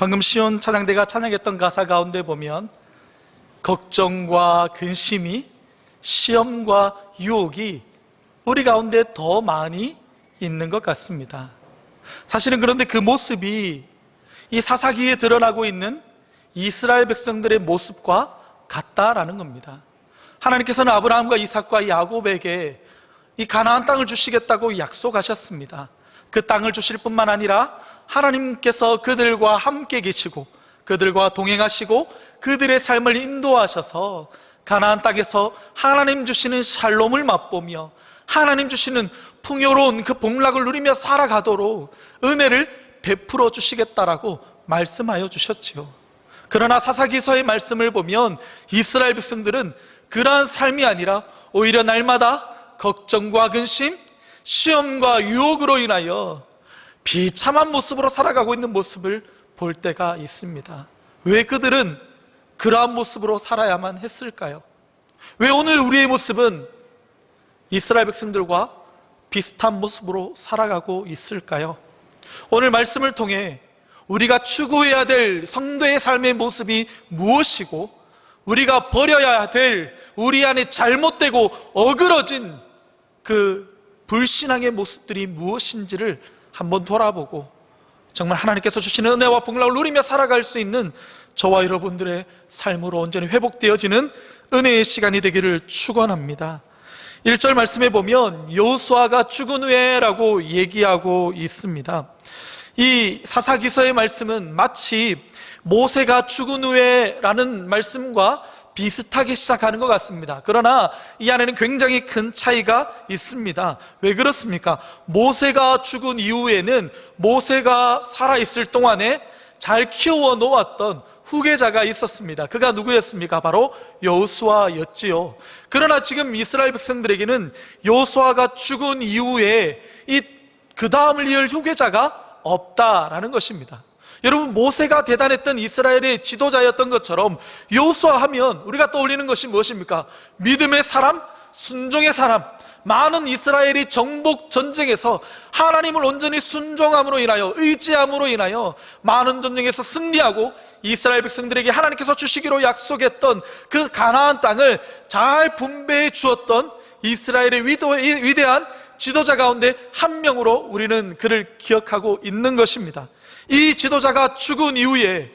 방금 시온 찬양대가 찬양했던 가사 가운데 보면 걱정과 근심이, 시험과 유혹이 우리 가운데 더 많이 있는 것 같습니다. 사실은 그런데 그 모습이 이 사사기에 드러나고 있는 이스라엘 백성들의 모습과 같다라는 겁니다. 하나님께서는 아브라함과 이삭과 야곱에게 이 가나안 땅을 주시겠다고 약속하셨습니다. 그 땅을 주실 뿐만 아니라 하나님께서 그들과 함께 계시고 그들과 동행하시고 그들의 삶을 인도하셔서 가나안 땅에서 하나님 주시는 샬롬을 맛보며 하나님 주시는 풍요로운 그 복락을 누리며 살아가도록 은혜를 베풀어 주시겠다라고 말씀하여 주셨지요. 그러나 사사기서의 말씀을 보면 이스라엘 백성들은 그러한 삶이 아니라 오히려 날마다 걱정과 근심, 시험과 유혹으로 인하여 비참한 모습으로 살아가고 있는 모습을 볼 때가 있습니다. 왜 그들은 그러한 모습으로 살아야만 했을까요? 왜 오늘 우리의 모습은 이스라엘 백성들과 비슷한 모습으로 살아가고 있을까요? 오늘 말씀을 통해 우리가 추구해야 될 성도의 삶의 모습이 무엇이고 우리가 버려야 될 우리 안에 잘못되고 어그러진 그 불신앙의 모습들이 무엇인지를 한번 돌아보고 정말 하나님께서 주시는 은혜와 복락을 누리며 살아갈 수 있는 저와 여러분들의 삶으로 온전히 회복되어지는 은혜의 시간이 되기를 축원합니다. 1절 말씀에 보면 여호수아가 죽은 후에라고 얘기하고 있습니다. 이 사사기서의 말씀은 마치 모세가 죽은 후에라는 말씀과 비슷하게 시작하는 것 같습니다. 그러나 이 안에는 굉장히 큰 차이가 있습니다. 왜 그렇습니까? 모세가 죽은 이후에는 모세가 살아있을 동안에 잘 키워 놓았던 후계자가 있었습니다. 그가 누구였습니까? 바로 여호수아였지요. 그러나 지금 이스라엘 백성들에게는 여호수아가 죽은 이후에 그 다음을 이을 후계자가 없다라는 것입니다. 여러분, 모세가 대단했던 이스라엘의 지도자였던 것처럼 여호수아 하면 우리가 떠올리는 것이 무엇입니까? 믿음의 사람, 순종의 사람. 많은 이스라엘이 정복 전쟁에서 하나님을 온전히 순종함으로 인하여, 의지함으로 인하여 많은 전쟁에서 승리하고 이스라엘 백성들에게 하나님께서 주시기로 약속했던 그 가나안 땅을 잘 분배해 주었던 이스라엘의 위대한 지도자 가운데 한 명으로 우리는 그를 기억하고 있는 것입니다. 이 지도자가 죽은 이후에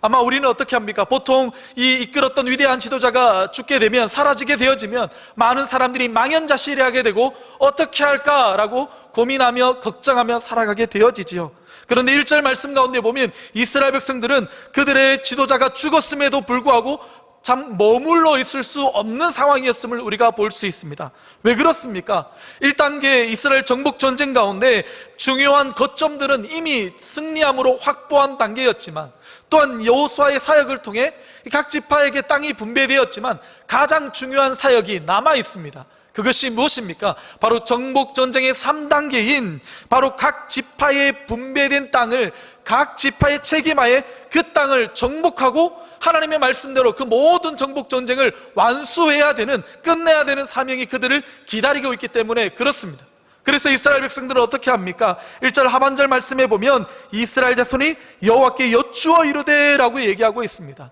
아마 우리는 어떻게 합니까? 보통 이 이끌었던 위대한 지도자가 죽게 되면, 사라지게 되어지면 많은 사람들이 망연자실하게 되고 어떻게 할까라고 고민하며 걱정하며 살아가게 되어지지요. 그런데 1절 말씀 가운데 보면 이스라엘 백성들은 그들의 지도자가 죽었음에도 불구하고 참 머물러 있을 수 없는 상황이었음을 우리가 볼 수 있습니다. 왜 그렇습니까? 1단계 이스라엘 정복 전쟁 가운데 중요한 거점들은 이미 승리함으로 확보한 단계였지만, 또한 여호수아의 사역을 통해 각 지파에게 땅이 분배되었지만 가장 중요한 사역이 남아 있습니다. 그것이 무엇입니까? 바로 정복 전쟁의 3단계인 바로 각 지파에 분배된 땅을 각 지파의 책임하에 그 땅을 정복하고 하나님의 말씀대로 그 모든 정복 전쟁을 완수해야 되는, 끝내야 되는 사명이 그들을 기다리고 있기 때문에 그렇습니다. 그래서 이스라엘 백성들은 어떻게 합니까? 1절 하반절 말씀에 보면 이스라엘 자손이 여호와께 여쭈어 이르되라고 얘기하고 있습니다.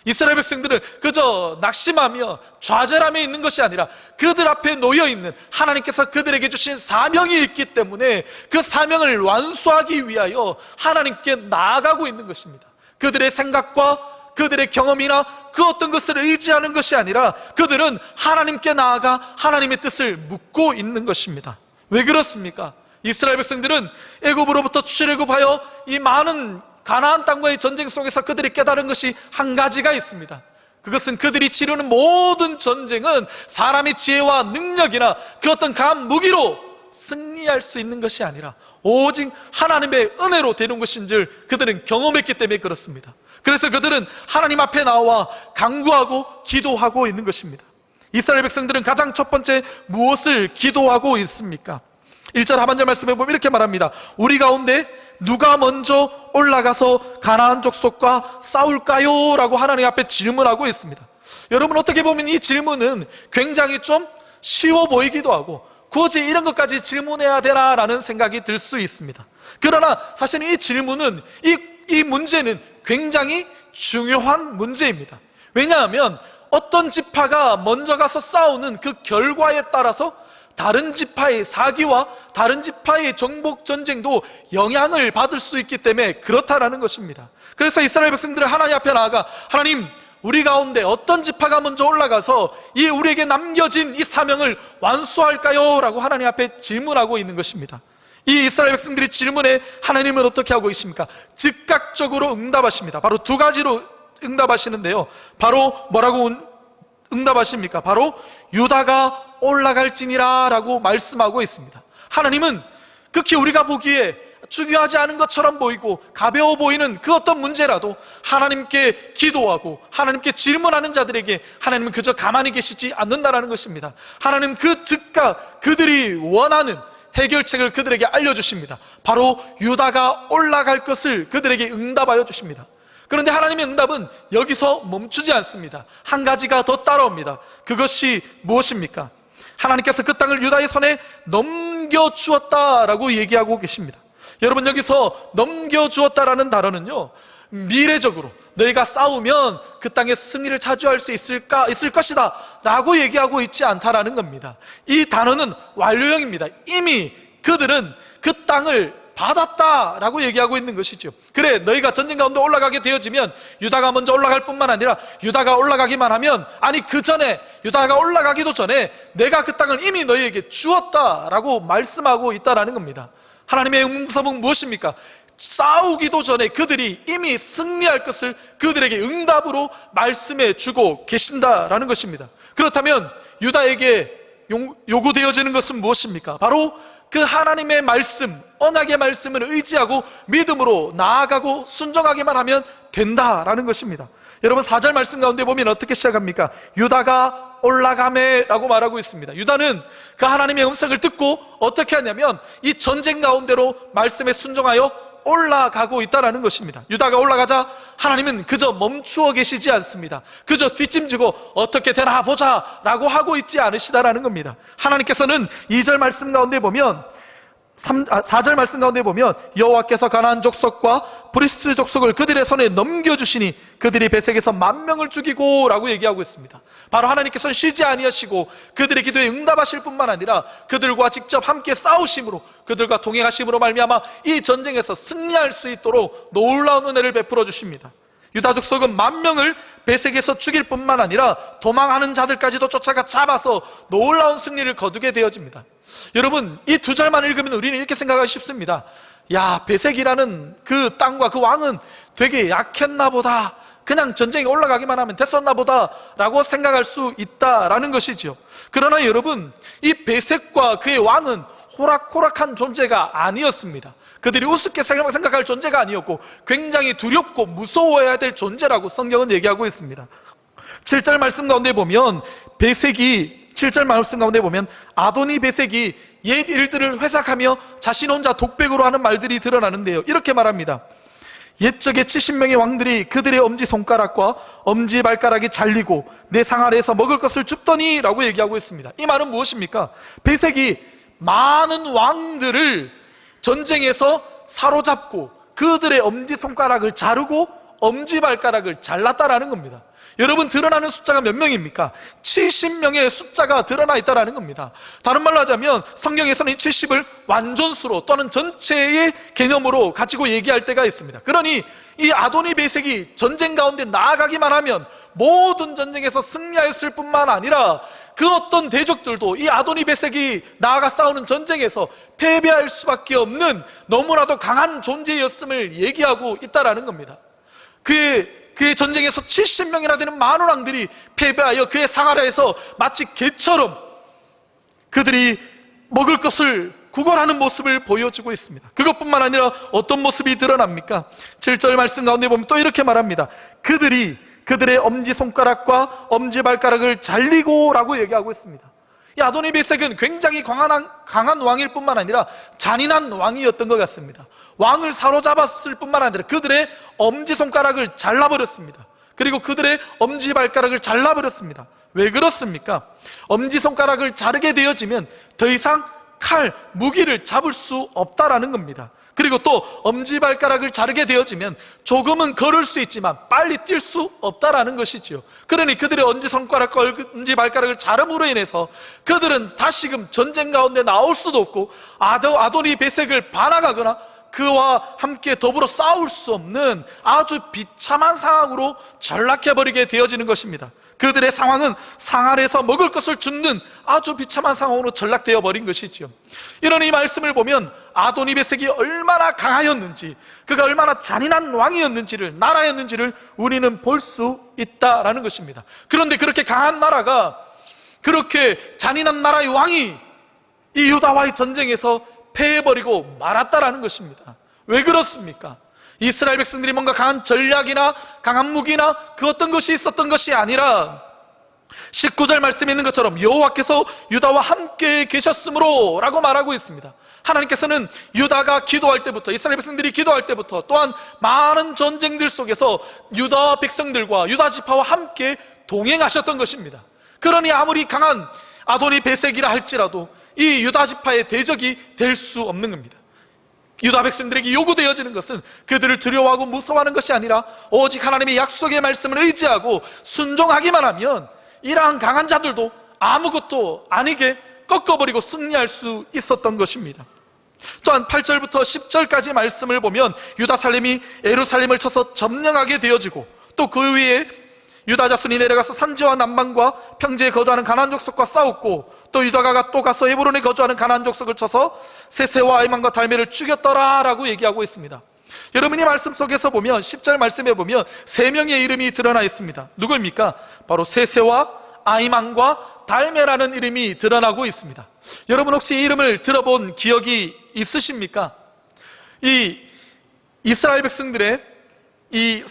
이스라엘 백성들은 그저 낙심하며 좌절함에 있는 것이 아니라 그들 앞에 놓여있는 하나님께서 그들에게 주신 사명이 있기 때문에 그 사명을 완수하기 위하여 하나님께 나아가고 있는 것입니다. 그들의 생각과 그들의 경험이나 그 어떤 것을 의지하는 것이 아니라 그들은 하나님께 나아가 하나님의 뜻을 묻고 있는 것입니다. 왜 그렇습니까? 이스라엘 백성들은 애굽으로부터 출애굽하여 이 많은 가나안 땅과의 전쟁 속에서 그들이 깨달은 것이 한 가지가 있습니다. 그것은 그들이 치르는 모든 전쟁은 사람의 지혜와 능력이나 그 어떤 강 무기로 승리할 수 있는 것이 아니라 오직 하나님의 은혜로 되는 것인 줄 그들은 경험했기 때문에 그렇습니다. 그래서 그들은 하나님 앞에 나와 간구하고 기도하고 있는 것입니다. 이스라엘 백성들은 가장 첫 번째 무엇을 기도하고 있습니까? 1절 하반절 말씀에 보면 이렇게 말합니다. 우리 가운데 누가 먼저 올라가서 가나안 족속과 싸울까요? 라고 하나님 앞에 질문하고 있습니다. 여러분, 어떻게 보면 이 질문은 굉장히 좀 쉬워 보이기도 하고 굳이 이런 것까지 질문해야 되나라는 생각이 들 수 있습니다. 그러나 사실 이 질문은, 이 문제는 굉장히 중요한 문제입니다. 왜냐하면 어떤 지파가 먼저 가서 싸우는 그 결과에 따라서 다른 지파의 사기와 다른 지파의 정복 전쟁도 영향을 받을 수 있기 때문에 그렇다라는 것입니다. 그래서 이스라엘 백성들은 하나님 앞에 나아가, 하나님, 우리 가운데 어떤 지파가 먼저 올라가서 이 우리에게 남겨진 이 사명을 완수할까요? 라고 하나님 앞에 질문하고 있는 것입니다. 이 이스라엘 백성들이 질문에 하나님은 어떻게 하고 있습니까? 즉각적으로 응답하십니다. 바로 두 가지로 응답하시는데요, 바로 뭐라고 응답하십니까? 바로 유다가 올라갈지니라 라고 말씀하고 있습니다. 하나님은 극히 우리가 보기에 중요하지 않은 것처럼 보이고 가벼워 보이는 그 어떤 문제라도 하나님께 기도하고 하나님께 질문하는 자들에게 하나님은 그저 가만히 계시지 않는다라는 것입니다. 하나님 그 즉각 그들이 원하는 해결책을 그들에게 알려주십니다. 바로 유다가 올라갈 것을 그들에게 응답하여 주십니다. 그런데 하나님의 응답은 여기서 멈추지 않습니다. 한 가지가 더 따라옵니다. 그것이 무엇입니까? 하나님께서 그 땅을 유다의 손에 넘겨주었다라고 얘기하고 계십니다. 여러분, 여기서 넘겨주었다라는 단어는요, 미래적으로 너희가 싸우면 그 땅에 승리를 차지할 수 있을 것이다 라고 얘기하고 있지 않다라는 겁니다. 이 단어는 완료형입니다. 이미 그들은 그 땅을 받았다라고 얘기하고 있는 것이죠. 그래, 너희가 전쟁 가운데 올라가게 되어지면 유다가 먼저 올라갈 뿐만 아니라 유다가 올라가기만 하면, 아니 그 전에 유다가 올라가기도 전에 내가 그 땅을 이미 너희에게 주었다라고 말씀하고 있다라는 겁니다. 하나님의 응답은 무엇입니까? 싸우기도 전에 그들이 이미 승리할 것을 그들에게 응답으로 말씀해 주고 계신다라는 것입니다. 그렇다면 유다에게 요구되어지는 것은 무엇입니까? 바로 그 하나님의 말씀, 언약의 말씀을 의지하고 믿음으로 나아가고 순종하기만 하면 된다라는 것입니다. 여러분, 4절 말씀 가운데 보면 어떻게 시작합니까? 유다가 올라가매 라고 말하고 있습니다. 유다는 그 하나님의 음성을 듣고 어떻게 하냐면 이 전쟁 가운데로 말씀에 순종하여 올라가고 있다는 것입니다. 유다가 올라가자 하나님은 그저 멈추어 계시지 않습니다. 그저 뒷짐지고 어떻게 되나 보자 라고 하고 있지 않으시다라는 겁니다. 하나님께서는 2절 말씀 가운데 보면 4절 말씀 가운데 보면 여호와께서 가나안 족속과 브리스 족속을 그들의 손에 넘겨주시니 그들이 베색에서 10,000명을 죽이고 라고 얘기하고 있습니다. 바로 하나님께서는 쉬지 아니하시고 그들의 기도에 응답하실 뿐만 아니라 그들과 직접 함께 싸우심으로, 그들과 동행하심으로 말미암아 이 전쟁에서 승리할 수 있도록 놀라운 은혜를 베풀어 주십니다. 유다 족속은 10,000명을 베색에서 죽일 뿐만 아니라 도망하는 자들까지도 쫓아가 잡아서 놀라운 승리를 거두게 되어집니다. 여러분, 이 2절만 읽으면 우리는 이렇게 생각하기 쉽습니다. 야, 베색이라는 그 땅과 그 왕은 되게 약했나 보다, 그냥 전쟁에 올라가기만 하면 됐었나 보다 라고 생각할 수 있다라는 것이죠. 그러나 여러분, 이 베색과 그의 왕은 호락호락한 존재가 아니었습니다. 그들이 우습게 생각할 존재가 아니었고 굉장히 두렵고 무서워해야 될 존재라고 성경은 얘기하고 있습니다. 7절 말씀 가운데 보면 7절 말씀 가운데 보면 아도니 베색이 옛 일들을 회상하며 자신 혼자 독백으로 하는 말들이 드러나는데요, 이렇게 말합니다. 옛적에 70명의 왕들이 그들의 엄지손가락과 엄지발가락이 잘리고 내 상 아래에서 먹을 것을 줍더니 라고 얘기하고 있습니다. 이 말은 무엇입니까? 베색이 많은 왕들을 전쟁에서 사로잡고 그들의 엄지손가락을 자르고 엄지발가락을 잘랐다라는 겁니다. 여러분, 드러나는 숫자가 몇 명입니까? 70명의 숫자가 드러나 있다는 겁니다. 다른 말로 하자면 성경에서는 이 70을 완전수로 또는 전체의 개념으로 가지고 얘기할 때가 있습니다. 그러니 이 아도니 베색이 전쟁 가운데 나아가기만 하면 모든 전쟁에서 승리했을 뿐만 아니라 그 어떤 대적들도 이 아도니 베색이 나아가 싸우는 전쟁에서 패배할 수밖에 없는 너무나도 강한 존재였음을 얘기하고 있다는 겁니다. 그의 전쟁에서 70명이나 되는 많은 왕들이 패배하여 그의 상 아래에서 마치 개처럼 그들이 먹을 것을 구걸하는 모습을 보여주고 있습니다. 그것뿐만 아니라 어떤 모습이 드러납니까? 7절 말씀 가운데 보면 또 이렇게 말합니다. 그들의 엄지손가락과 엄지발가락을 잘리고 라고 얘기하고 있습니다. 이 아도니 베색은 굉장히 강한 왕일 뿐만 아니라 잔인한 왕이었던 것 같습니다. 왕을 사로잡았을 뿐만 아니라 그들의 엄지손가락을 잘라버렸습니다. 그리고 그들의 엄지발가락을 잘라버렸습니다. 왜 그렇습니까? 엄지손가락을 자르게 되어지면 더 이상 칼, 무기를 잡을 수 없다라는 겁니다. 그리고 또 엄지발가락을 자르게 되어지면 조금은 걸을 수 있지만 빨리 뛸 수 없다라는 것이지요. 그러니 그들의 엄지발가락을 자름으로 인해서 그들은 다시금 전쟁 가운데 나올 수도 없고 아도니 베색을 반항하거나 그와 함께 더불어 싸울 수 없는 아주 비참한 상황으로 전락해버리게 되어지는 것입니다. 그들의 상황은 상 아래에서 먹을 것을 줍는 아주 비참한 상황으로 전락되어 버린 것이지요. 이런 이 말씀을 보면 아도니베섹이 얼마나 강하였는지, 그가 얼마나 잔인한 왕이었는지를, 나라였는지를 우리는 볼 수 있다라는 것입니다. 그런데 그렇게 강한 나라가, 그렇게 잔인한 나라의 왕이 이 유다와의 전쟁에서 패해버리고 말았다라는 것입니다. 왜 그렇습니까? 이스라엘 백성들이 뭔가 강한 전략이나 강한 무기나 그 어떤 것이 있었던 것이 아니라 19절 말씀에 있는 것처럼 여호와께서 유다와 함께 계셨으므로 라고 말하고 있습니다. 하나님께서는 유다가 기도할 때부터, 이스라엘 백성들이 기도할 때부터, 또한 많은 전쟁들 속에서 유다 백성들과 유다 지파와 함께 동행하셨던 것입니다. 그러니 아무리 강한 아도니 베섹이라 할지라도 이 유다 지파의 대적이 될 수 없는 겁니다. 유다 백성들에게 요구되어지는 것은 그들을 두려워하고 무서워하는 것이 아니라 오직 하나님의 약속의 말씀을 의지하고 순종하기만 하면 이러한 강한 자들도 아무것도 아니게 꺾어버리고 승리할 수 있었던 것입니다. 또한 8절부터 10절까지 말씀을 보면 유다 살림이 예루살렘을 쳐서 점령하게 되어지고, 또 그 위에 유다 자손이 내려가서 산지와 남방과 평지에 거주하는 가나안 족속과 싸웠고, 또 유다가 또 가서 헤브론에 거주하는 가나안 족속을 쳐서 세세와 아이만과 달메를 죽였더라 라고 얘기하고 있습니다. 여러분이 말씀 속에서 보면 10절 말씀에 보면 세 명의 이름이 드러나 있습니다. 누구입니까? 바로 세세와 아이만과 달메라는 이름이 드러나고 있습니다. 여러분 혹시 이 이름을 들어본 기억이 있으십니까? 이 이스라엘 백성들의 이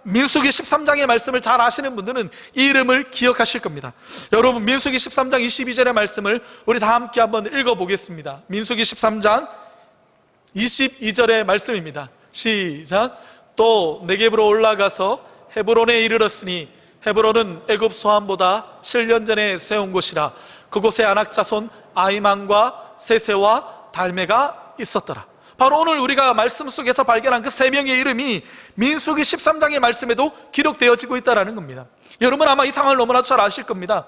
민수기 13장의 말씀을 잘 아시는 분들은 이 이름을 기억하실 겁니다. 여러분 민수기 13장 22절의 말씀을 우리 다 함께 한번 읽어보겠습니다. 민수기 13장 22절의 말씀입니다. 시작. 또 네겝으로 올라가서 헤브론에 이르렀으니 헤브론은 애굽 소함보다 7년 전에 세운 곳이라. 그곳에 아낙 자손 아이만과 세세와 달메가 있었더라. 바로 오늘 우리가 말씀 속에서 발견한 그 세 명의 이름이 민수기 13장의 말씀에도 기록되어지고 있다는 겁니다. 여러분 아마 이 상황을 너무나도 잘 아실 겁니다.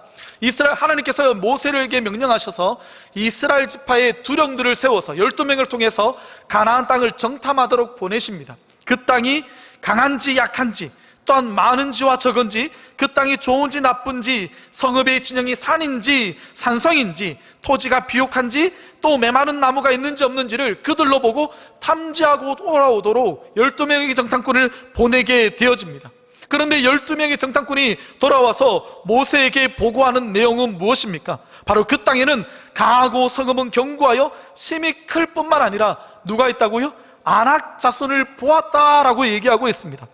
하나님께서 모세에게 명령하셔서 이스라엘 지파의 두령들을 세워서 12명을 통해서 가나안 땅을 정탐하도록 보내십니다. 그 땅이 강한지 약한지, 또한 많은지와 적은지, 그 땅이 좋은지 나쁜지, 성읍의 진영이 산인지 산성인지, 토지가 비옥한지, 또 메마른 나무가 있는지 없는지를 그들로 보고 탐지하고 돌아오도록 12명의 정탐꾼을 보내게 되어집니다. 그런데 12명의 정탐꾼이 돌아와서 모세에게 보고하는 내용은 무엇입니까? 바로 그 땅에는 강하고 성읍은 견고하여 심이 클 뿐만 아니라 누가 있다고요? 아낙 자손을 보았다라고 얘기하고 있습니다.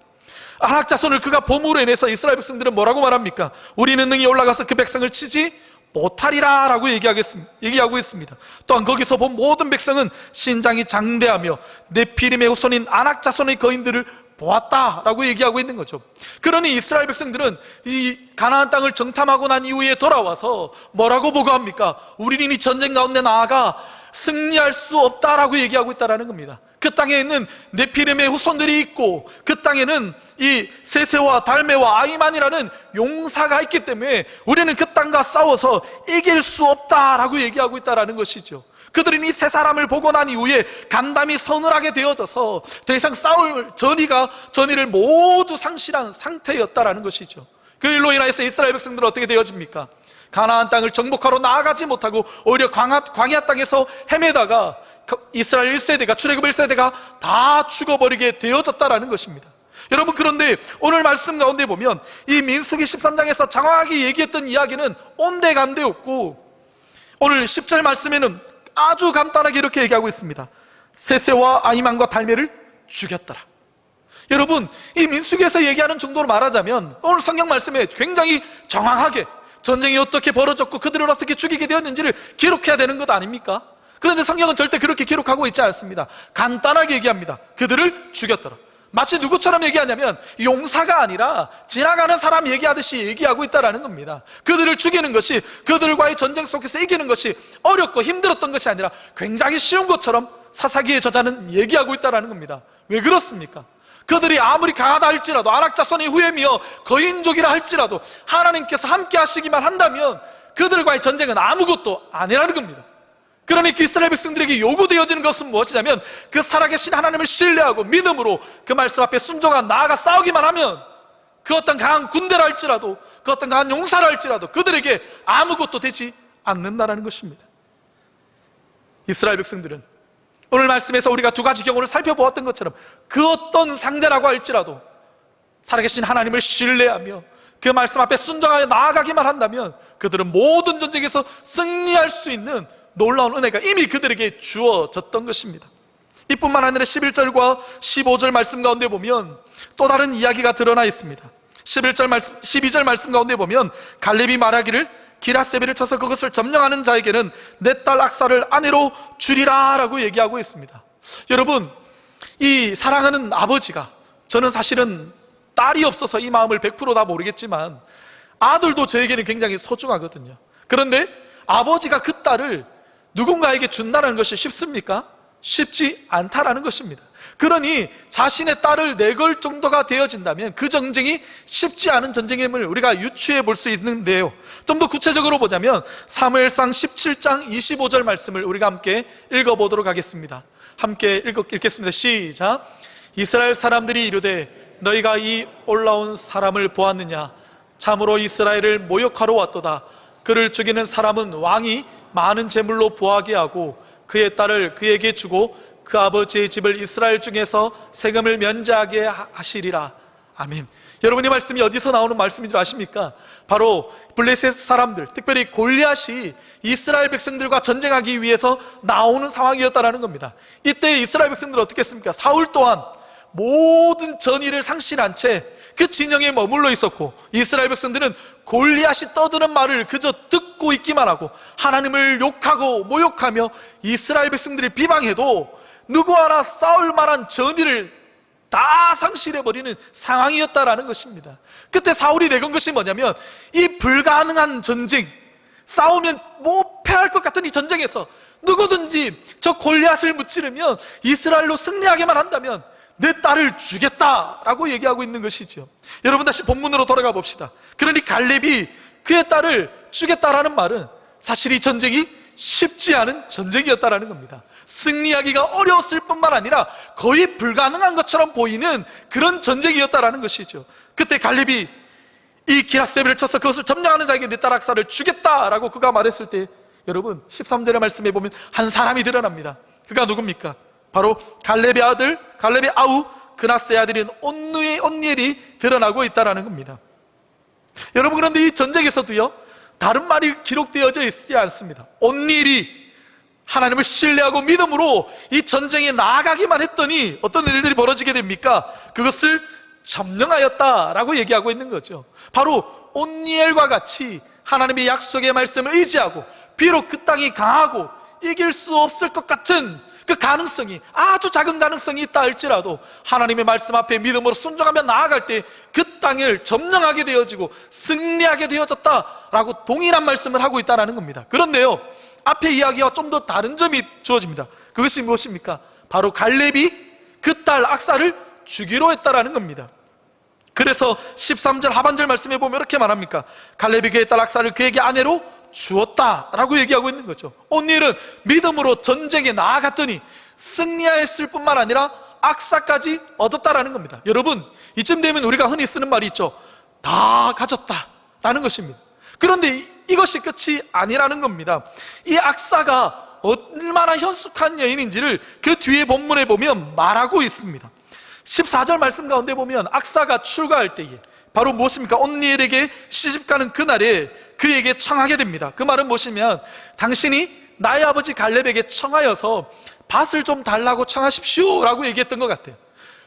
아낙 자손을 그가 봄으로 인해서 이스라엘 백성들은 뭐라고 말합니까? 우리는 능히 올라가서 그 백성을 치지 못하리라 라고 얘기하고 있습니다. 또한 거기서 본 모든 백성은 신장이 장대하며 네피림의 후손인 아낙 자손의 거인들을 보았다라고 얘기하고 있는 거죠. 그러니 이스라엘 백성들은 이 가나안 땅을 정탐하고 난 이후에 돌아와서 뭐라고 보고합니까? 우리는 이 전쟁 가운데 나아가 승리할 수 없다라고 얘기하고 있다는 겁니다. 그 땅에 있는 네피림의 후손들이 있고, 그 땅에는 이 세세와 달메와 아이만이라는 용사가 있기 때문에 우리는 그 땅과 싸워서 이길 수 없다라고 얘기하고 있다는 것이죠. 그들은 이 세 사람을 보고 난 이후에 간담이 서늘하게 되어져서 더 이상 싸울 전의를 모두 상실한 상태였다라는 것이죠. 그 일로 인하여서 이스라엘 백성들은 어떻게 되어집니까? 가나안 땅을 정복하러 나아가지 못하고 오히려 광야 땅에서 헤매다가 이스라엘 1세대가, 출애굽 1세대가 다 죽어버리게 되어졌다라는 것입니다. 여러분, 그런데 오늘 말씀 가운데 보면 이 민수기 13장에서 장황하게 얘기했던 이야기는 온데간데 없고, 오늘 10절 말씀에는 아주 간단하게 이렇게 얘기하고 있습니다. 세세와 아이만과 달메를 죽였더라. 여러분, 이 민수기에서 얘기하는 정도로 말하자면 오늘 성경 말씀에 굉장히 정확하게 전쟁이 어떻게 벌어졌고 그들을 어떻게 죽이게 되었는지를 기록해야 되는 것 아닙니까? 그런데 성경은 절대 그렇게 기록하고 있지 않습니다. 간단하게 얘기합니다. 그들을 죽였더라. 마치 누구처럼 얘기하냐면 용사가 아니라 지나가는 사람 얘기하듯이 얘기하고 있다는 겁니다. 그들을 죽이는 것이, 그들과의 전쟁 속에서 이기는 것이 어렵고 힘들었던 것이 아니라 굉장히 쉬운 것처럼 사사기의 저자는 얘기하고 있다는 겁니다. 왜 그렇습니까? 그들이 아무리 강하다 할지라도, 안악자손의 후예미여 거인족이라 할지라도 하나님께서 함께 하시기만 한다면 그들과의 전쟁은 아무것도 아니라는 겁니다. 그러니 이스라엘 백성들에게 요구되어지는 것은 무엇이냐면, 그 살아계신 하나님을 신뢰하고 믿음으로 그 말씀 앞에 순종한 나아가 싸우기만 하면, 그 어떤 강한 군대라 할지라도, 그 어떤 강한 용사라 할지라도 그들에게 아무것도 되지 않는다라는 것입니다. 이스라엘 백성들은 오늘 말씀에서 우리가 두 가지 경우를 살펴보았던 것처럼 그 어떤 상대라고 할지라도 살아계신 하나님을 신뢰하며 그 말씀 앞에 순종하여 나아가기만 한다면 그들은 모든 전쟁에서 승리할 수 있는 놀라운 은혜가 이미 그들에게 주어졌던 것입니다. 이뿐만 아니라 11절과 15절 말씀 가운데 보면 또 다른 이야기가 드러나 있습니다. 12절 말씀 가운데 보면 갈렙이 말하기를 기라세벨을 쳐서 그것을 점령하는 자에게는 내 딸 악사를 아내로 주리라 라고 얘기하고 있습니다. 여러분, 이 사랑하는 아버지가, 저는 사실은 딸이 없어서 이 마음을 100% 모르겠지만 아들도 저에게는 굉장히 소중하거든요. 그런데 아버지가 그 딸을 누군가에게 준다는 것이 쉽습니까? 쉽지 않다라는 것입니다. 그러니 자신의 딸을 내걸 정도가 되어진다면 그 전쟁이 쉽지 않은 전쟁임을 우리가 유추해 볼 수 있는데요, 좀 더 구체적으로 보자면 사무엘상 17장 25절 말씀을 우리가 함께 읽어보도록 하겠습니다. 함께 읽겠습니다. 시작. 이스라엘 사람들이 이르되 너희가 이 올라온 사람을 보았느냐? 참으로 이스라엘을 모욕하러 왔도다. 그를 죽이는 사람은 왕이 많은 재물로 보하게 하고 그의 딸을 그에게 주고 그 아버지의 집을 이스라엘 중에서 세금을 면제하게 하시리라. 아멘. 여러분, 이 말씀이 어디서 나오는 말씀인 줄 아십니까? 바로 블레셋 사람들, 특별히 골리앗이 이스라엘 백성들과 전쟁하기 위해서 나오는 상황이었다는 겁니다. 이때 이스라엘 백성들은 어떻게 했습니까? 사울 또한 모든 전의를 상실한 채 그 진영에 머물러 있었고, 이스라엘 백성들은 골리앗이 떠드는 말을 그저 듣고 있기만 하고 하나님을 욕하고 모욕하며 이스라엘 백성들이 비방해도 누구 하나 싸울 만한 전의를 다 상실해버리는 상황이었다라는 것입니다. 그때 사울이 내건 것이 뭐냐면, 이 불가능한 전쟁, 싸우면 못 패할 것 같은 이 전쟁에서 누구든지 저 골리앗을 무찌르면 이스라엘로 승리하게만 한다면 내 딸을 주겠다라고 얘기하고 있는 것이죠. 여러분, 다시 본문으로 돌아가 봅시다. 그러니 갈렙이 그의 딸을 주겠다라는 말은 사실 이 전쟁이 쉽지 않은 전쟁이었다라는 겁니다. 승리하기가 어려웠을 뿐만 아니라 거의 불가능한 것처럼 보이는 그런 전쟁이었다라는 것이죠. 그때 갈렙이 이 기라세벨을 쳐서 그것을 점령하는 자에게 내 딸 악사를 주겠다라고 그가 말했을 때, 여러분 13절의 말씀에 보면 한 사람이 드러납니다. 그가 누굽니까? 바로 갈렙의 아들, 갈렙의 아우 그나스의 아들인 온니엘이 드러나고 있다는 겁니다. 여러분, 그런데 이 전쟁에서도요, 다른 말이 기록되어져 있지 않습니다. 온니엘이 하나님을 신뢰하고 믿음으로 이 전쟁에 나아가기만 했더니 어떤 일들이 벌어지게 됩니까? 그것을 점령하였다라고 얘기하고 있는 거죠. 바로 온니엘과 같이 하나님의 약속의 말씀을 의지하고 비록 그 땅이 강하고 이길 수 없을 것 같은 그 가능성이, 아주 작은 가능성이 있다 할지라도 하나님의 말씀 앞에 믿음으로 순종하며 나아갈 때 그 땅을 점령하게 되어지고 승리하게 되어졌다라고 동일한 말씀을 하고 있다는 겁니다. 그런데요, 앞에 이야기와 좀 더 다른 점이 주어집니다. 그것이 무엇입니까? 바로 갈렙이 그 딸 악사를 주기로 했다라는 겁니다. 그래서 13절 하반절 말씀에 보면 이렇게 말합니까? 갈렙이 그의 딸 악사를 그에게 아내로 주었다라고 얘기하고 있는 거죠. 온니엘은 믿음으로 전쟁에 나아갔더니 승리하였을 뿐만 아니라 악사까지 얻었다라는 겁니다. 여러분, 이쯤 되면 우리가 흔히 쓰는 말이 있죠. 다 가졌다라는 것입니다. 그런데 이것이 끝이 아니라는 겁니다. 이 악사가 얼마나 현숙한 여인인지를 그 뒤에 본문에 보면 말하고 있습니다. 14절 말씀 가운데 보면 악사가 출가할 때에 바로 무엇입니까? 온니엘에게 시집가는 그날에 그에게 청하게 됩니다. 그 말은 무엇이면, 당신이 나의 아버지 갈렙에게 청하여서 밭을 좀 달라고 청하십시오 라고 얘기했던 것 같아요.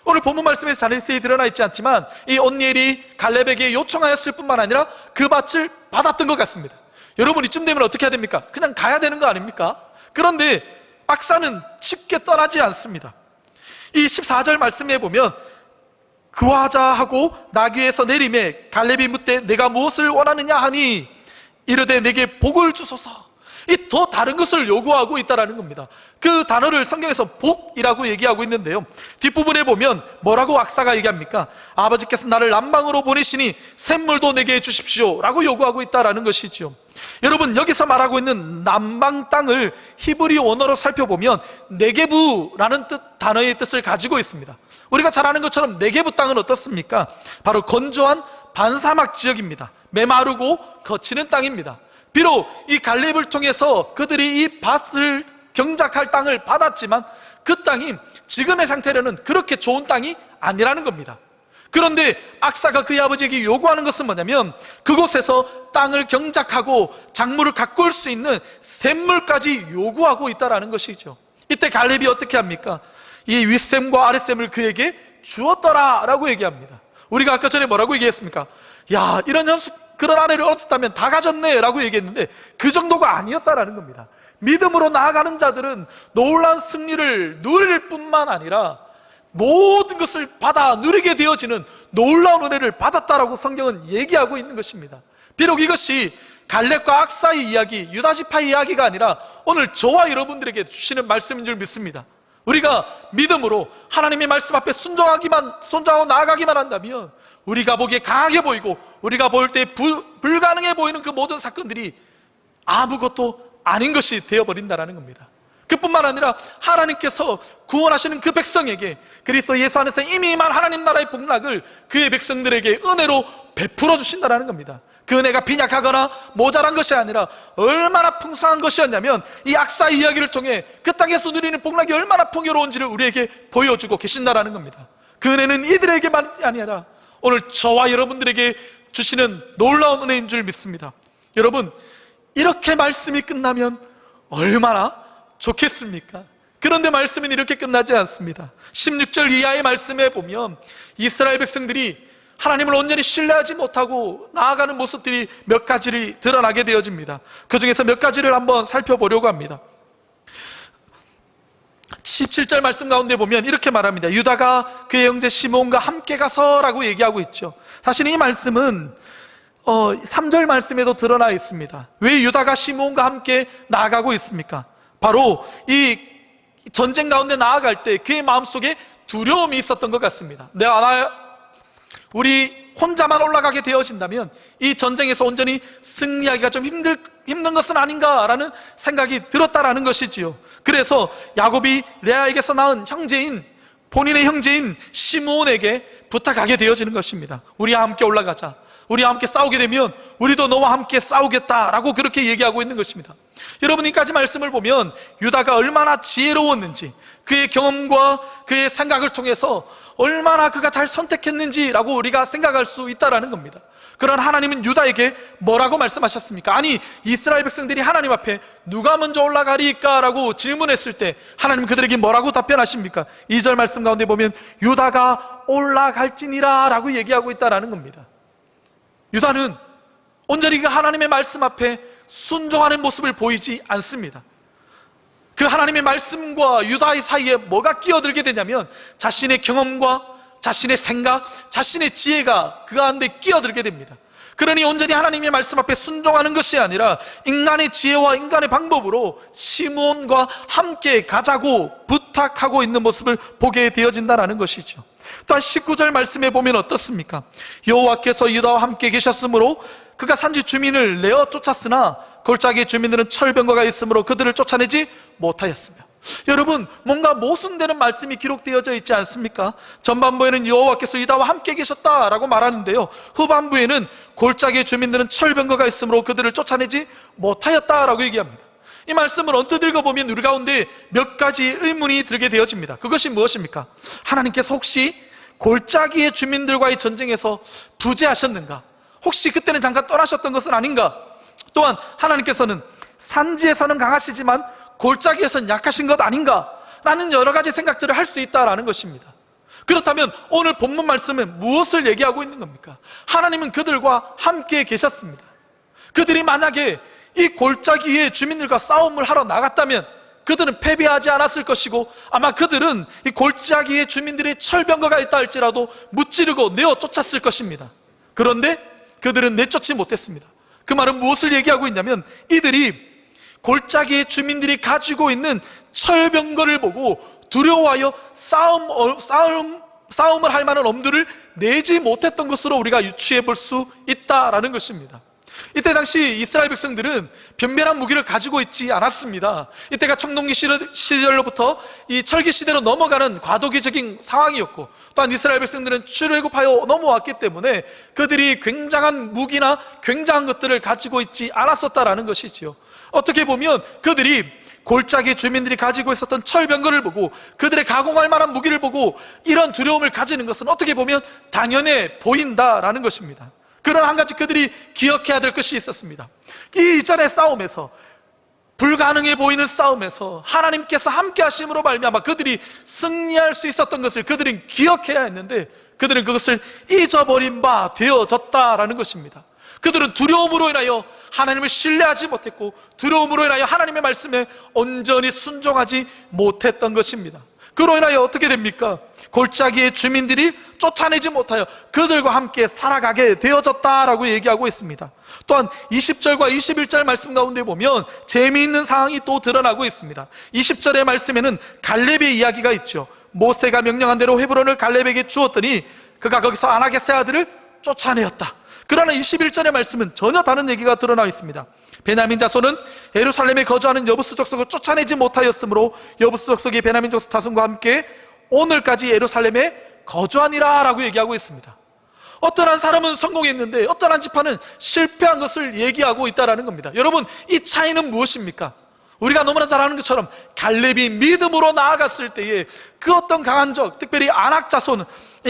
오늘 본문 말씀에 자세히 드러나 있지 않지만 이 온니엘이 갈렙에게 요청하였을 뿐만 아니라 그 밭을 받았던 것 같습니다. 여러분, 이쯤 되면 어떻게 해야 됩니까? 그냥 가야 되는 거 아닙니까? 그런데 악사는 쉽게 떠나지 않습니다. 이 14절 말씀에 보면 그하자 하고 나귀에서 내림에 갈렙이 묻되 내가 무엇을 원하느냐 하니 이르되 내게 복을 주소서. 이 더 다른 것을 요구하고 있다는 겁니다. 그 단어를 성경에서 복이라고 얘기하고 있는데요, 뒷부분에 보면 뭐라고 악사가 얘기합니까? 아버지께서 나를 남방으로 보내시니 샘물도 내게 주십시오 라고 요구하고 있다는 것이죠. 여러분, 여기서 말하고 있는 남방 땅을 히브리 원어로 살펴보면 네게부라는 단어의 뜻을 가지고 있습니다. 우리가 잘 아는 것처럼 네게부 땅은 어떻습니까? 바로 건조한 반사막 지역입니다. 메마르고 거치는 땅입니다. 비록 이 갈렙을 통해서 그들이 이 밭을 경작할 땅을 받았지만 그 땅이 지금의 상태로는 그렇게 좋은 땅이 아니라는 겁니다. 그런데 악사가 그의 아버지에게 요구하는 것은 뭐냐면 그곳에서 땅을 경작하고 작물을 가꿀 수 있는 샘물까지 요구하고 있다는 것이죠. 이때 갈렙이 어떻게 합니까? 이 윗샘과 아랫샘을 그에게 주었더라 라고 얘기합니다. 우리가 아까 전에 뭐라고 얘기했습니까? 야, 이런 그런 아내를 얻었다면 다 가졌네 라고 얘기했는데 그 정도가 아니었다라는 겁니다. 믿음으로 나아가는 자들은 놀라운 승리를 누릴 뿐만 아니라 모든 것을 받아 누리게 되어지는 놀라운 은혜를 받았다라고 성경은 얘기하고 있는 것입니다. 비록 이것이 갈렙과 악사의 이야기, 유다지파의 이야기가 아니라 오늘 저와 여러분들에게 주시는 말씀인 줄 믿습니다. 우리가 믿음으로 하나님의 말씀 앞에 순종하고 나아가기만 한다면 우리가 보기에 강하게 보이고 우리가 볼 때 불가능해 보이는 그 모든 사건들이 아무것도 아닌 것이 되어버린다는 겁니다. 그뿐만 아니라 하나님께서 구원하시는 그 백성에게 그리스도 예수 안에서 이미 임한 하나님 나라의 복락을 그의 백성들에게 은혜로 베풀어 주신다는 겁니다. 그 은혜가 빈약하거나 모자란 것이 아니라 얼마나 풍성한 것이었냐면 이 악사 이야기를 통해 그 땅에서 누리는 복락이 얼마나 풍요로운지를 우리에게 보여주고 계신다는 겁니다. 그 은혜는 이들에게만 아니라 오늘 저와 여러분들에게 주시는 놀라운 은혜인 줄 믿습니다. 여러분, 이렇게 말씀이 끝나면 얼마나 좋겠습니까? 그런데 말씀은 이렇게 끝나지 않습니다. 16절 이하의 말씀에 보면 이스라엘 백성들이 하나님을 온전히 신뢰하지 못하고 나아가는 모습들이 몇 가지를 드러나게 되어집니다. 그 중에서 몇 가지를 한번 살펴보려고 합니다. 17절 말씀 가운데 보면 이렇게 말합니다. 유다가 그의 형제 시므온과 함께 가서라고 얘기하고 있죠. 사실 이 말씀은 3절 말씀에도 드러나 있습니다. 왜 유다가 시므온과 함께 나아가고 있습니까? 바로 이 전쟁 가운데 나아갈 때 그의 마음속에 두려움이 있었던 것 같습니다. 우리 혼자만 올라가게 되어진다면 이 전쟁에서 온전히 승리하기가 좀 힘든 것은 아닌가라는 생각이 들었다라는 것이지요. 그래서 야곱이 레아에게서 낳은 본인의 형제인 시므온에게 부탁하게 되어지는 것입니다. 우리와 함께 올라가자. 우리와 함께 싸우게 되면 우리도 너와 함께 싸우겠다라고 그렇게 얘기하고 있는 것입니다. 여러분, 이까지 말씀을 보면 유다가 얼마나 지혜로웠는지, 그의 경험과 그의 생각을 통해서 얼마나 그가 잘 선택했는지라고 우리가 생각할 수 있다는 겁니다. 그러나 하나님은 유다에게 뭐라고 말씀하셨습니까? 아니, 이스라엘 백성들이 하나님 앞에 누가 먼저 올라가리까? 라고 질문했을 때 하나님 그들에게 뭐라고 답변하십니까? 2절 말씀 가운데 보면 유다가 올라갈지니라 라고 얘기하고 있다는 겁니다. 유다는 온전히 그 하나님의 말씀 앞에 순종하는 모습을 보이지 않습니다. 그 하나님의 말씀과 유다의 사이에 뭐가 끼어들게 되냐면 자신의 경험과 자신의 생각, 자신의 지혜가 그 가운데 끼어들게 됩니다. 그러니 온전히 하나님의 말씀 앞에 순종하는 것이 아니라 인간의 지혜와 인간의 방법으로 시므온과 함께 가자고 부탁하고 있는 모습을 보게 되어진다는 것이죠. 또한 19절 말씀에 보면 어떻습니까? 여호와께서 유다와 함께 계셨으므로 그가 산지 주민을 내어 쫓았으나 골짜기의 주민들은 철병거가 있으므로 그들을 쫓아내지 못하였으며. 여러분, 뭔가 모순되는 말씀이 기록되어져 있지 않습니까? 전반부에는 여호와께서 유다와 함께 계셨다라고 말하는데요, 후반부에는 골짜기의 주민들은 철병거가 있으므로 그들을 쫓아내지 못하였다라고 얘기합니다. 이 말씀을 언뜻 읽어보면 우리 가운데 몇 가지 의문이 들게 되어집니다. 그것이 무엇입니까? 하나님께서 혹시 골짜기의 주민들과의 전쟁에서 부재하셨는가? 혹시 그때는 잠깐 떠나셨던 것은 아닌가? 또한 하나님께서는 산지에서는 강하시지만 골짜기에서는 약하신 것 아닌가? 라는 여러 가지 생각들을 할 수 있다는 것입니다. 그렇다면 오늘 본문 말씀은 무엇을 얘기하고 있는 겁니까? 하나님은 그들과 함께 계셨습니다. 그들이 만약에 이 골짜기의 주민들과 싸움을 하러 나갔다면 그들은 패배하지 않았을 것이고 아마 그들은 이 골짜기의 주민들의 철병거가 있다 할지라도 무찌르고 내어 쫓았을 것입니다. 그런데 그들은 내쫓지 못했습니다. 그 말은 무엇을 얘기하고 있냐면 이들이 골짜기 주민들이 가지고 있는 철병거를 보고 두려워하여 싸움을 할 만한 엄두를 내지 못했던 것으로 우리가 유추해 볼 수 있다라는 것입니다. 이때 당시 이스라엘 백성들은 변변한 무기를 가지고 있지 않았습니다. 이때가 청동기 시절로부터 이 철기 시대로 넘어가는 과도기적인 상황이었고, 또한 이스라엘 백성들은 출애굽하여 넘어왔기 때문에 그들이 굉장한 무기나 굉장한 것들을 가지고 있지 않았었다라는 것이지요. 어떻게 보면 그들이 골짜기 주민들이 가지고 있었던 철병거를 보고 그들의 가공할 만한 무기를 보고 이런 두려움을 가지는 것은 어떻게 보면 당연해 보인다라는 것입니다. 그러나 한 가지 그들이 기억해야 될 것이 있었습니다. 이 이전의 싸움에서, 불가능해 보이는 싸움에서 하나님께서 함께 하심으로 말미암아 그들이 승리할 수 있었던 것을 그들은 기억해야 했는데, 그들은 그것을 잊어버린 바 되어졌다라는 것입니다. 그들은 두려움으로 인하여 하나님을 신뢰하지 못했고, 두려움으로 인하여 하나님의 말씀에 온전히 순종하지 못했던 것입니다. 그로 인하여 어떻게 됩니까? 골짜기의 주민들이 쫓아내지 못하여 그들과 함께 살아가게 되어졌다라고 얘기하고 있습니다. 또한 20절과 21절 말씀 가운데 보면 재미있는 상황이 또 드러나고 있습니다. 20절의 말씀에는 갈렙의 이야기가 있죠. 모세가 명령한 대로 헤브론을 갈렙에게 주었더니 그가 거기서 아낙의 아들을 쫓아내었다. 그러나 21절의 말씀은 전혀 다른 얘기가 드러나 있습니다. 베냐민 자손은 예루살렘에 거주하는 여부스 족속을 쫓아내지 못하였으므로 여부스 족속이 베냐민 족속 자손과 함께 오늘까지 예루살렘에 거주하니라 라고 얘기하고 있습니다. 어떤 한 사람은 성공했는데 어떤 한 지파는 실패한 것을 얘기하고 있다는 겁니다. 여러분, 이 차이는 무엇입니까? 우리가 너무나 잘 아는 것처럼 갈렙이 믿음으로 나아갔을 때에 그 어떤 강한 적, 특별히 아낙 자손,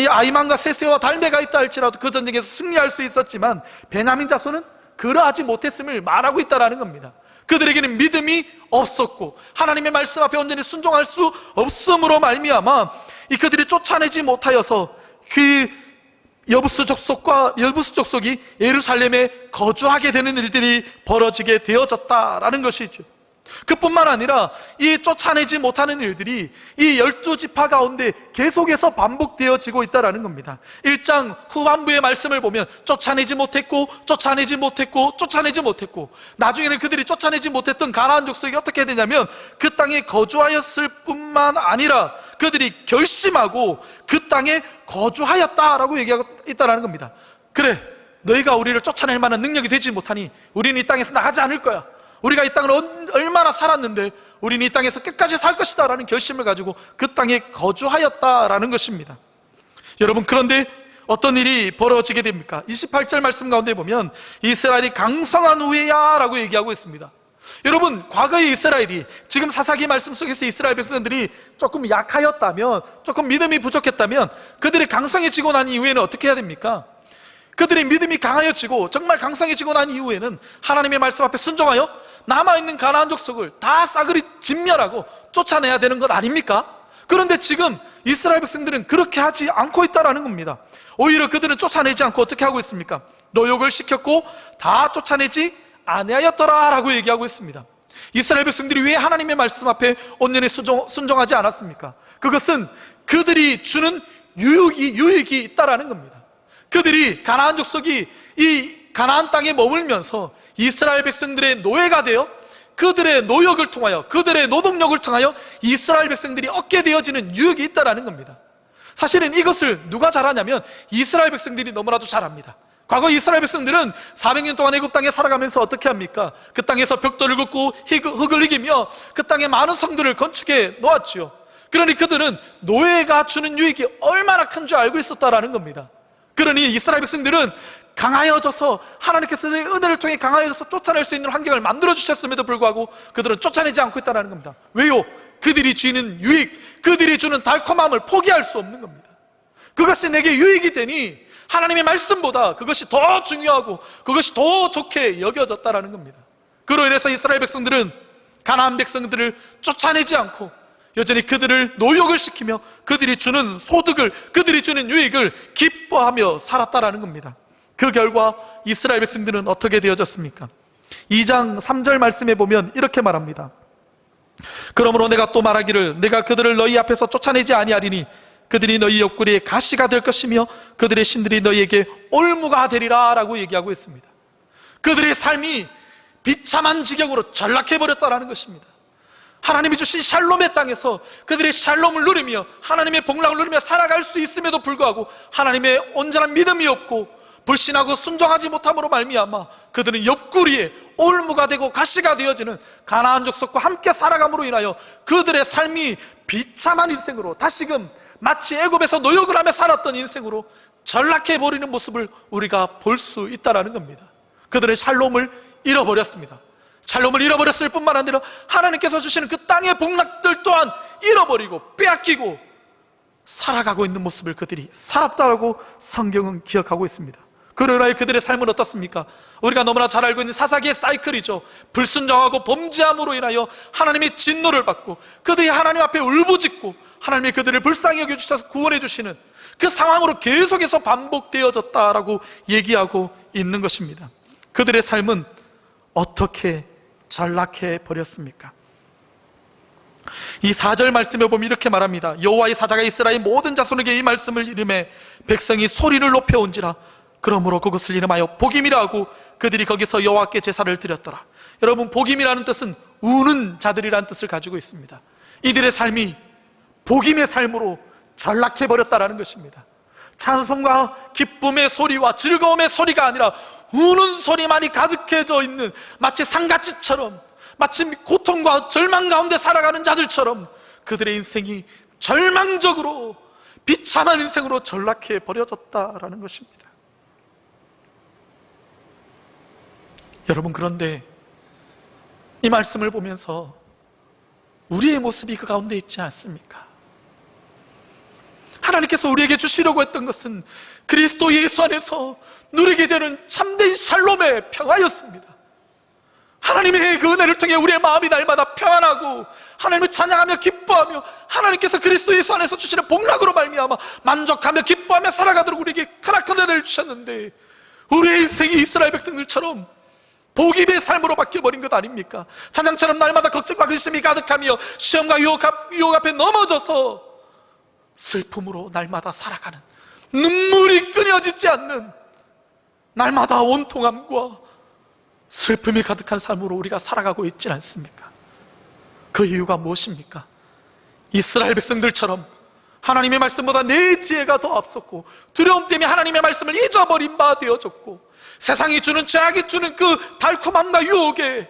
아이만과 세세와 달메가 있다 할지라도 그 전쟁에서 승리할 수 있었지만 베냐민 자손은 그러하지 못했음을 말하고 있다는 겁니다. 그들에게는 믿음이 없었고 하나님의 말씀 앞에 온전히 순종할 수 없음으로 말미암아 이 그들이 쫓아내지 못하여서 그 여부스 족속이 예루살렘에 거주하게 되는 일들이 벌어지게 되어졌다라는 것이죠. 그뿐만 아니라 이 쫓아내지 못하는 일들이 이 12지파 가운데 계속해서 반복되어지고 있다는 겁니다. 1장 후반부의 말씀을 보면 쫓아내지 못했고 나중에는 그들이 쫓아내지 못했던 가나안 족속이 어떻게 되냐면 그 땅에 거주하였을 뿐만 아니라 그들이 결심하고 그 땅에 거주하였다라고 얘기하고 있다는 겁니다. 그래, 너희가 우리를 쫓아낼 만한 능력이 되지 못하니 우리는 이 땅에서 나가지 않을 거야. 우리가 이 땅을 얼마나 살았는데 우리는 이 땅에서 끝까지 살 것이다 라는 결심을 가지고 그 땅에 거주하였다라는 것입니다. 여러분, 그런데 어떤 일이 벌어지게 됩니까? 28절 말씀 가운데 보면 이스라엘이 강성한 후에야 라고 얘기하고 있습니다. 여러분, 과거의 이스라엘이 지금 사사기 말씀 속에서 이스라엘 백성들이 조금 약하였다면, 조금 믿음이 부족했다면 그들이 강성해지고 난 이후에는 어떻게 해야 됩니까? 그들의 믿음이 강하여지고 정말 강성해지고 난 이후에는 하나님의 말씀 앞에 순종하여 남아있는 가나안 족속을 다 싸그리 진멸하고 쫓아내야 되는 것 아닙니까? 그런데 지금 이스라엘 백성들은 그렇게 하지 않고 있다는 겁니다. 오히려 그들은 쫓아내지 않고 어떻게 하고 있습니까? 노역을 시켰고 다 쫓아내지 아니하였더라 라고 얘기하고 있습니다. 이스라엘 백성들이 왜 하나님의 말씀 앞에 온전히 순종하지 않았습니까? 그것은 그들이 주는 유익이 있다라는 겁니다. 그들이 가나안 족속이 이 가나안 땅에 머물면서 이스라엘 백성들의 노예가 되어 그들의 노역을 통하여 그들의 노동력을 통하여 이스라엘 백성들이 얻게 되어지는 유익이 있다는 겁니다. 사실은 이것을 누가 잘 아냐면 이스라엘 백성들이 너무나도 잘 압니다. 과거 이스라엘 백성들은 400년 동안 애굽 땅에 살아가면서 어떻게 합니까? 그 땅에서 벽돌을 긋고 흙을 이기며 그 땅에 많은 성들을 건축해 놓았지요. 그러니 그들은 노예가 주는 유익이 얼마나 큰 줄 알고 있었다라는 겁니다. 그러니 이스라엘 백성들은 강하여져서 하나님께서 은혜를 통해 강하여져서 쫓아낼 수 있는 환경을 만들어주셨음에도 불구하고 그들은 쫓아내지 않고 있다는 겁니다. 왜요? 그들이 주는 유익, 그들이 주는 달콤함을 포기할 수 없는 겁니다. 그것이 내게 유익이 되니 하나님의 말씀보다 그것이 더 중요하고 그것이 더 좋게 여겨졌다는 겁니다. 그로 인해서 이스라엘 백성들은 가나안 백성들을 쫓아내지 않고 여전히 그들을 노역을 시키며 그들이 주는 소득을, 그들이 주는 유익을 기뻐하며 살았다라는 겁니다. 그 결과 이스라엘 백성들은 어떻게 되어졌습니까? 2장 3절 말씀에 보면 이렇게 말합니다. 그러므로 내가 또 말하기를 내가 그들을 너희 앞에서 쫓아내지 아니하리니 그들이 너희 옆구리에 가시가 될 것이며 그들의 신들이 너희에게 올무가 되리라 라고 얘기하고 있습니다. 그들의 삶이 비참한 지경으로 전락해버렸다라는 것입니다. 하나님이 주신 샬롬의 땅에서 그들이 샬롬을 누리며 하나님의 복락을 누리며 살아갈 수 있음에도 불구하고 하나님의 온전한 믿음이 없고 불신하고 순종하지 못함으로 말미암아 그들은 옆구리에 올무가 되고 가시가 되어지는 가나안 족속과 함께 살아감으로 인하여 그들의 삶이 비참한 인생으로 다시금 마치 애굽에서 노역을 하며 살았던 인생으로 전락해버리는 모습을 우리가 볼 수 있다는 겁니다. 그들은 샬롬을 잃어버렸습니다. 샬롬을 잃어버렸을 뿐만 아니라 하나님께서 주시는 그 땅의 복락들 또한 잃어버리고 빼앗기고 살아가고 있는 모습을 그들이 살았다고 성경은 기억하고 있습니다. 그러나 그들의 삶은 어떻습니까? 우리가 너무나 잘 알고 있는 사사기의 사이클이죠. 불순종하고 범죄함으로 인하여 하나님의 진노를 받고 그들이 하나님 앞에 울부짖고 하나님이 그들을 불쌍히 여겨주셔서 구원해 주시는 그 상황으로 계속해서 반복되어졌다라고 얘기하고 있는 것입니다. 그들의 삶은 어떻게 전락해 버렸습니까? 이 4절 말씀에 보면 이렇게 말합니다. 여호와의 사자가 이스라엘 모든 자손에게 이 말씀을 이름해 백성이 소리를 높여온지라 그러므로 그것을 이름하여 복임이라 하고 그들이 거기서 여호와께 제사를 드렸더라. 여러분, 복임이라는 뜻은 우는 자들이라는 뜻을 가지고 있습니다. 이들의 삶이 복임의 삶으로 전락해 버렸다라는 것입니다. 찬송과 기쁨의 소리와 즐거움의 소리가 아니라 우는 소리만이 가득해져 있는, 마치 상갓집처럼, 마치 고통과 절망 가운데 살아가는 자들처럼 그들의 인생이 절망적으로 비참한 인생으로 전락해 버려졌다라는 것입니다. 여러분, 그런데 이 말씀을 보면서 우리의 모습이 그 가운데 있지 않습니까? 하나님께서 우리에게 주시려고 했던 것은 그리스도 예수 안에서 누리게 되는 참된 샬롬의 평화였습니다. 하나님의 그 은혜를 통해 우리의 마음이 날마다 평안하고 하나님을 찬양하며 기뻐하며 하나님께서 그리스도 예수 안에서 주시는 복락으로 말미암아 만족하며 기뻐하며 살아가도록 우리에게 크나큰 은혜를 주셨는데 우리의 인생이 이스라엘 백성들처럼 복임의 삶으로 바뀌어버린 것 아닙니까? 찬양처럼 날마다 걱정과 근심이 가득하며 시험과 유혹 앞에 넘어져서 슬픔으로 날마다 살아가는, 눈물이 끊어지지 않는 날마다 원통함과 슬픔이 가득한 삶으로 우리가 살아가고 있지 않습니까? 그 이유가 무엇입니까? 이스라엘 백성들처럼 하나님의 말씀보다 내 지혜가 더 앞섰고 두려움 때문에 하나님의 말씀을 잊어버린 바 되어졌고 세상이 주는, 죄악이 주는 그 달콤함과 유혹에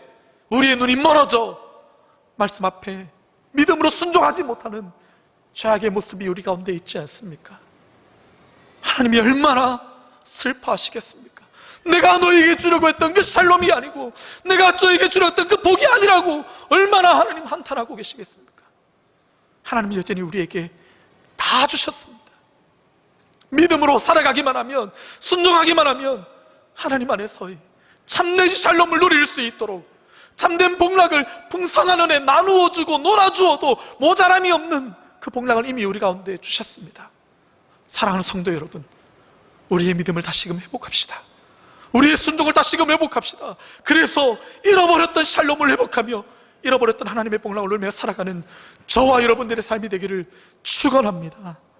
우리의 눈이 멀어져 말씀 앞에 믿음으로 순종하지 못하는 죄악의 모습이 우리 가운데 있지 않습니까? 하나님이 얼마나 슬퍼하시겠습니까? 내가 너에게 주려고 했던 그 샬롬이 아니고 내가 너에게 주려고 했던 그 복이 아니라고 얼마나 하나님 한탄하고 계시겠습니까? 하나님이 여전히 우리에게 다 주셨습니다. 믿음으로 살아가기만 하면, 순종하기만 하면 하나님 안에서의 참된 샬롬을 누릴 수 있도록 참된 복락을 풍성한 은혜 나누어 주고 놀아주어도 모자람이 없는 그 복락을 이미 우리 가운데 주셨습니다. 사랑하는 성도 여러분, 우리의 믿음을 다시금 회복합시다. 우리의 순종을 다시금 회복합시다. 그래서 잃어버렸던 샬롬을 회복하며 잃어버렸던 하나님의 복락을 누리며 살아가는 저와 여러분들의 삶이 되기를 축원합니다.